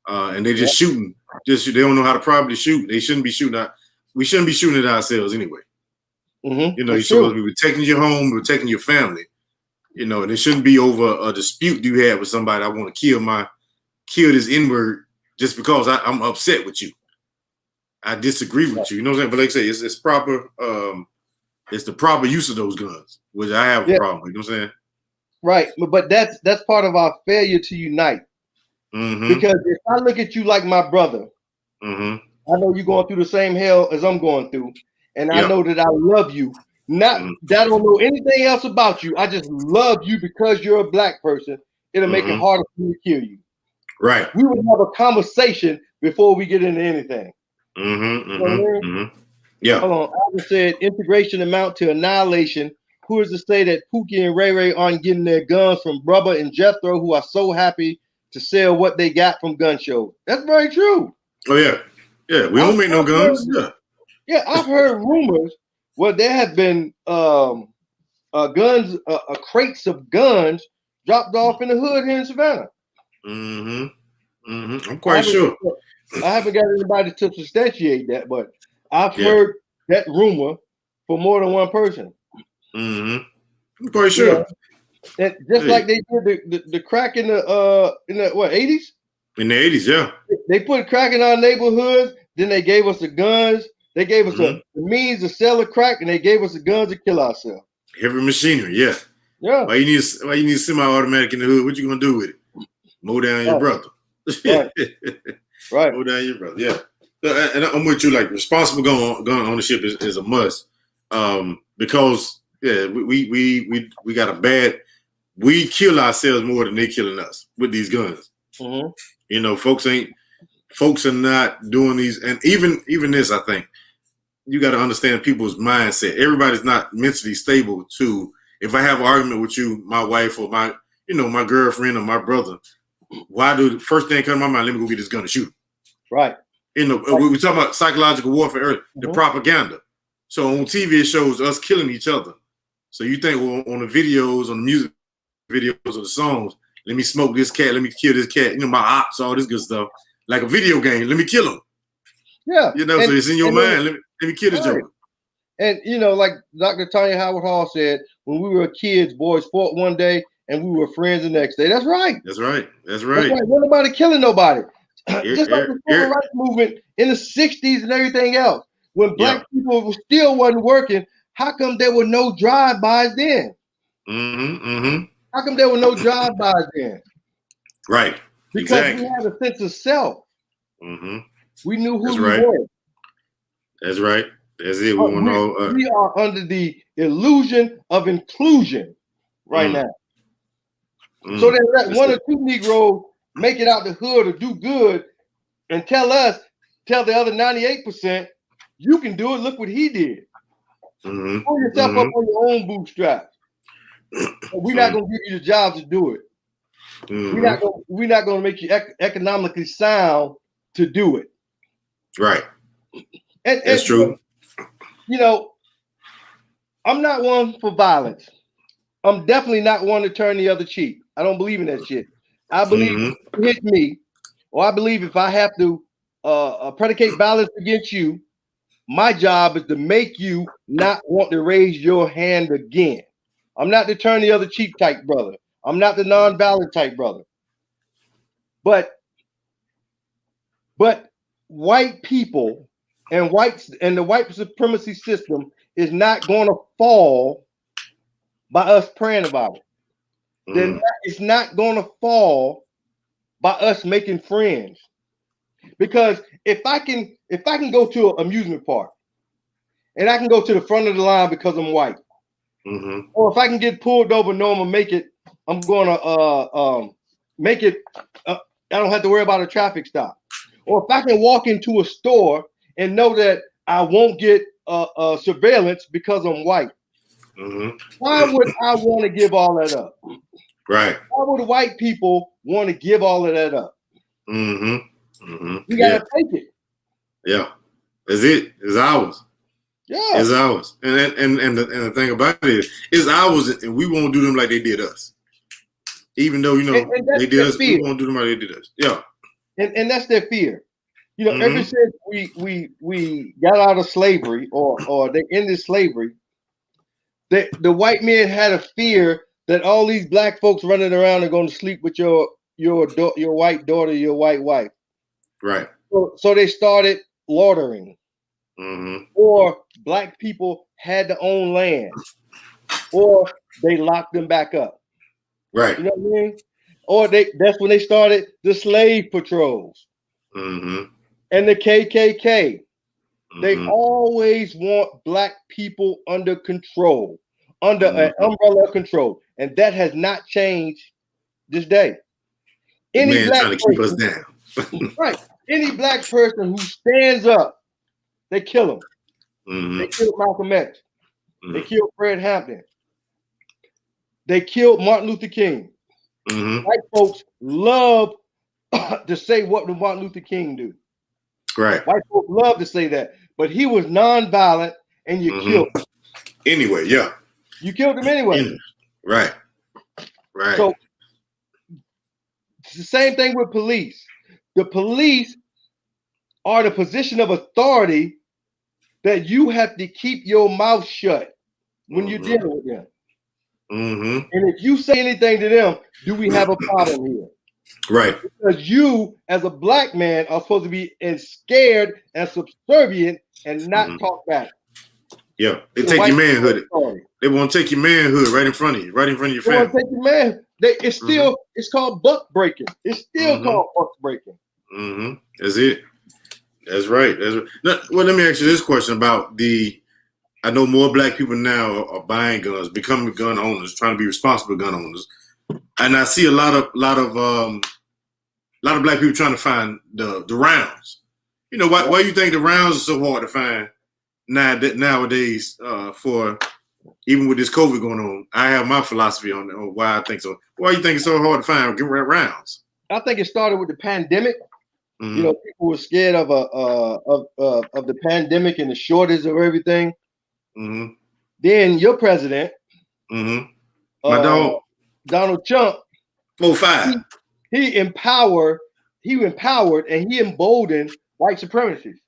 and they're just shooting. They don't know how to properly shoot. They shouldn't be shooting. We shouldn't be shooting at ourselves anyway. You know, you're supposed to be protecting your home, protecting your family. You know, and it shouldn't be over a dispute you have with somebody. I want to kill this N-word just because I'm upset with you. I disagree with you. You know what I'm saying? But like I say, it's proper. It's the proper use of those guns, which I have a problem. You know what I'm saying?
Right, but that's part of our failure to unite. Because if I look at you like my brother, I know you're going through the same hell as I'm going through. And I know that I love you. Not that I don't know anything else about you. I just love you because you're a black person. It'll make it harder for me to kill you.
Right.
We would have a conversation before we get into anything.
Yeah.
Hold on. I just said integration amount to annihilation. Who is to say that Pookie and Ray Ray aren't getting their guns from Brubba and Jethro, who are so happy to sell what they got from gun shows? That's very true.
Oh yeah. Yeah. We don't make no guns.
Yeah, I've heard rumors where there have been guns, crates of guns dropped off in the hood here in Savannah.
I'm quite sure.
I haven't got anybody to substantiate that, but I've heard that rumor for more than one person.
I'm quite sure.
And just like they did the crack in the 80s?
In the 80s, yeah.
They put crack in our neighborhoods, then they gave us the guns. They gave us the means to sell the crack, and they gave us the guns to kill ourselves.
Heavy machinery, yeah.
Yeah.
Why you need semi-automatic in the hood? What you gonna do with it? Mow down your brother.
Right.
Mow down your brother. Yeah. And I'm with you. Like responsible gun ownership is a must. Because we got a bad. We kill ourselves more than they killing us with these guns. You know, folks are not doing these, and even this, I think. You got to understand people's mindset. Everybody's not mentally stable to, if I have an argument with you, my wife or my girlfriend or my brother, why do the first thing come to my mind? Let me go get this gun and shoot him.
Right.
We were talking about psychological warfare earlier, the propaganda. So on TV, it shows us killing each other. So you think, well, on the videos, on the music videos, or the songs, let me smoke this cat, let me kill this cat, you know, my ops, all this good stuff. Like a video game, let me kill him.
Yeah.
You know, so it's in your mind, let me kill this joker.
And, you know, like Dr. Tanya Howard Hall said, when we were kids, boys fought one day and we were friends the next day. That's right.
That's right. That's right.
Nobody killing nobody. Just like the civil rights movement in the 60s and everything else. When black people still wasn't working, how come there were no drive-bys then? How come there were no drive-bys then?
Right.
Because we had a sense of self. We knew who we were. That's
right. That's it.
We are under the illusion of inclusion right now. So they let one or two Negroes make it out the hood or do good and tell the other 98%, you can do it. Look what he did. Pull yourself up on your own bootstraps. We're not going to give you the job to do it. We're not going to make you economically sound to do it.
Right.
That's true. You know, I'm not one for violence. I'm definitely not one to turn the other cheek. I don't believe in that shit. I believe if you hit me, or I believe if I have to predicate violence against you, my job is to make you not want to raise your hand again. I'm not the turn the other cheek type brother. I'm not the non-violent type brother. But white people and the white supremacy system is not going to fall by us praying about it. It's not going to fall by us making friends. Because if I can go to an amusement park and I can go to the front of the line because I'm white, or if I can get pulled over, know I'm gonna make it, I'm gonna make it. I don't have to worry about a traffic stop. Or if I can walk into a store and know that I won't get surveillance because I'm white, why would I want to give all that up?
Right.
Why would white people want to give all of that up? We gotta take it.
Yeah, it's it. It's ours.
Yeah,
it's ours. And the thing about it is, it's ours, and we won't do them like they did us. Even though and they did us, we won't do them like they did us. Yeah,
and that's their fear. You know, ever since we got out of slavery, or they ended slavery, the white men had a fear that all these black folks running around are going to sleep with your white daughter, your white wife.
Right.
So they started laundering. Or black people had to own land, or they locked them back up.
Right.
You know what I mean? Or that's when they started the slave patrols and the KKK. They always want black people under control, under an umbrella of control, and that has not changed this day. Any black
trying to keep us down.
Right. Any black person who stands up, they kill him. They killed Malcolm X. They killed Fred Hampton. They killed Martin Luther King. White folks love to say what did Martin Luther King do.
Right.
White folks love to say that. But he was nonviolent and you killed him.
Anyway, yeah.
You killed him anyway.
Right. Right.
So it's the same thing with police. The police are the position of authority that you have to keep your mouth shut when you're dealing with them. And if you say anything to them, do we have a problem here?
Right.
Because you, as a black man, are supposed to be scared and subservient and not talk back.
Yeah, they take your manhood. They want to take your manhood right in front of you, right in front of your family.
They want to take your man. It's still it's called buck breaking. It's still called buck breaking.
That's it. That's right. Now, well, let me ask you this question about I know more black people now are buying guns, becoming gun owners, trying to be responsible gun owners, and I see a lot of black people trying to find the rounds. You know why you think the rounds are so hard to find nowadays? For even with this COVID going on, I have my philosophy on why I think so. Why you think it's so hard to find rounds?
I think it started with the pandemic. You know, people were scared of the pandemic and the shortage of everything. Then your president,
my dog,
Donald Trump,
4-5.
He empowered and he emboldened white supremacists.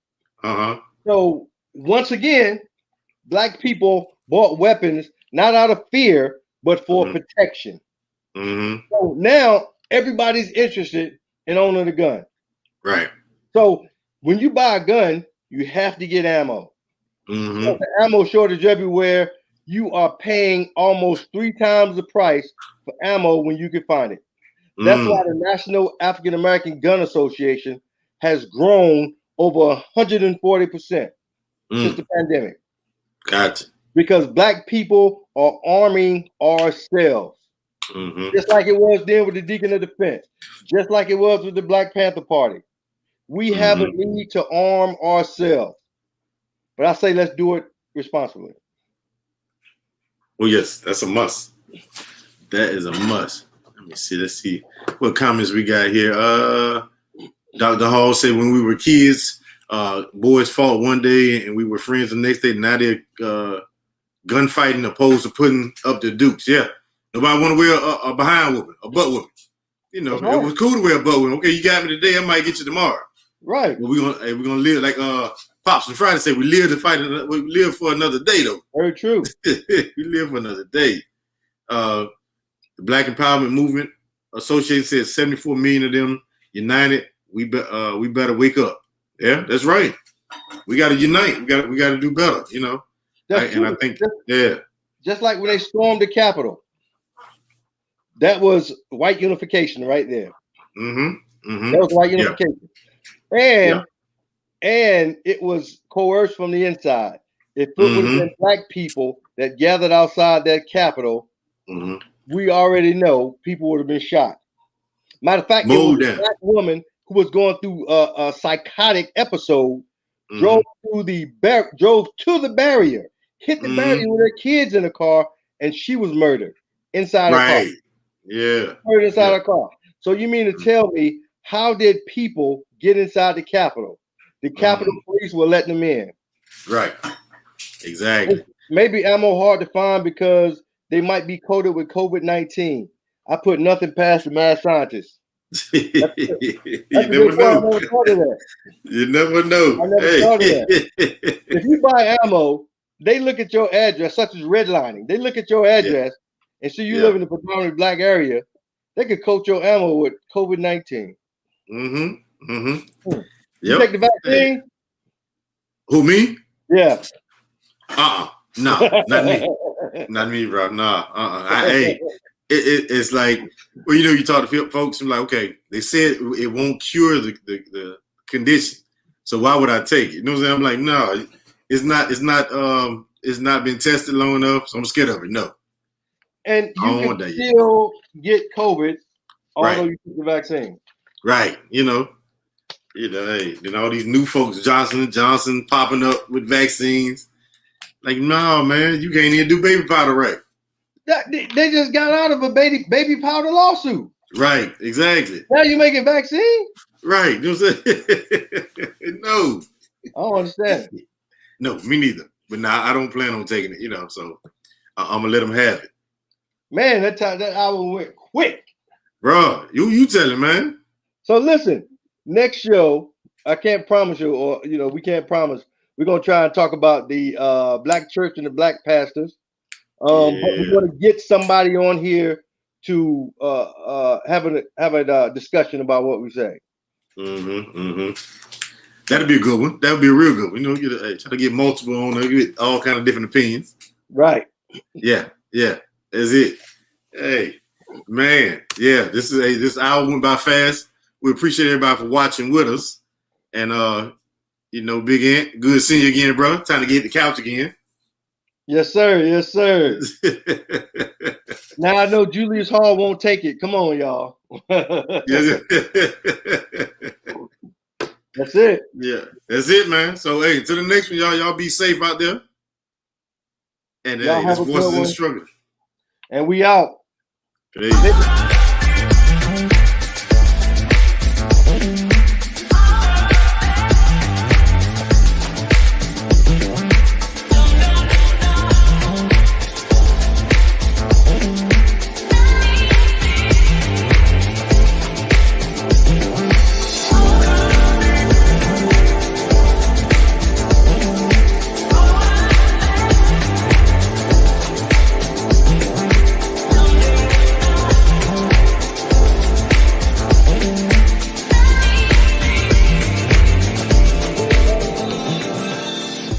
So once again, black people bought weapons not out of fear, but for protection. So now everybody's interested in owning a gun.
Right.
So when you buy a gun, you have to get ammo. So the ammo shortage everywhere. You are paying almost 3 times the price for ammo when you can find it. That's why the National African American Gun Association has grown over 140% since the pandemic.
Gotcha.
Because black people are arming ourselves. Just like it was then with the Deacon of Defense, just like it was with the Black Panther Party. We have a need to arm ourselves. But I say let's do it responsibly.
Well, yes, that's a must. That is a must. Let me see. Let's see what comments we got here. Dr. Hall said when we were kids, boys fought one day and we were friends the next day. Now they're gunfighting opposed to putting up the dukes. Yeah. Nobody want to wear a behind whooping, a butt whooping. You know, it was cool to wear a butt whooping. Okay, you got me today, I might get you tomorrow.
Right.
But we're gonna live like Pops and Friday said, we live to fight. We live for another day, though.
Very true.
We live for another day. The Black Empowerment Movement Association said 74 million of them united. We better wake up. Yeah, that's right. We got to unite. We got to do better. You know. Right? And I think
just like when they stormed the Capitol, that was white unification right there. That was white unification. And it was coerced from the inside. If it would have been black people that gathered outside that Capitol, we already know people would have been shot. Matter of fact, it was a black woman who was going through a psychotic episode, drove to the barrier, hit the barrier with her kids in the car, and she was murdered inside her car.
Yeah.
Murdered inside her car. So you mean to tell me, how did people get inside the Capitol? The Capitol Police were letting them in.
Right. Exactly.
Maybe ammo hard to find because they might be coated with COVID-19. I put nothing past the mad scientists.
You never know. You never know.
I never thought of that. If you buy ammo, they look at your address, such as redlining. They look at your address and see you live in a predominantly black area. They could coat your ammo with COVID-19. You take the vaccine?
Who, me?
Yeah.
No, not me. Not me, bro. It's like, well, you know, you talk to folks and like, okay, they said it won't cure the condition. So why would I take it? You know what I'm saying? I'm like, no, it's not been tested long enough, so I'm scared of it. No.
And you can still get COVID although you took the vaccine.
Right. You know, hey, all these new folks, Johnson & Johnson popping up with vaccines. Like, no, man, you can't even do baby powder right.
They just got out of a baby powder lawsuit.
Right, exactly.
Now you making vaccine?
Right. You know what I'm saying? No.
I don't understand.
No, me neither. But now I don't plan on taking it, so I'm going to let them have it.
Man, that hour went quick.
Bro, you tell him, man.
So listen, next show, I can't promise you, or we can't promise. We're gonna try and talk about the black church and the black pastors. But we're gonna get somebody on here to have a discussion about what we say.
That'd be a good one. That would be a real good one. Try to get multiple on there, get all kind of different opinions.
Right.
Yeah. That's it. Hey, man. Yeah, this hour went by fast. We appreciate everybody for watching with us. And Big Ant, good seeing you again, bro. Time to get the couch again.
Yes, sir. Yes, sir. Now I know Julius Hall won't take it. Come on, y'all.
That's
it.
Yeah, that's it, man. So, hey, to the next one, y'all be safe out there. And it's Voicez In The Struggle.
And we out.
Peace.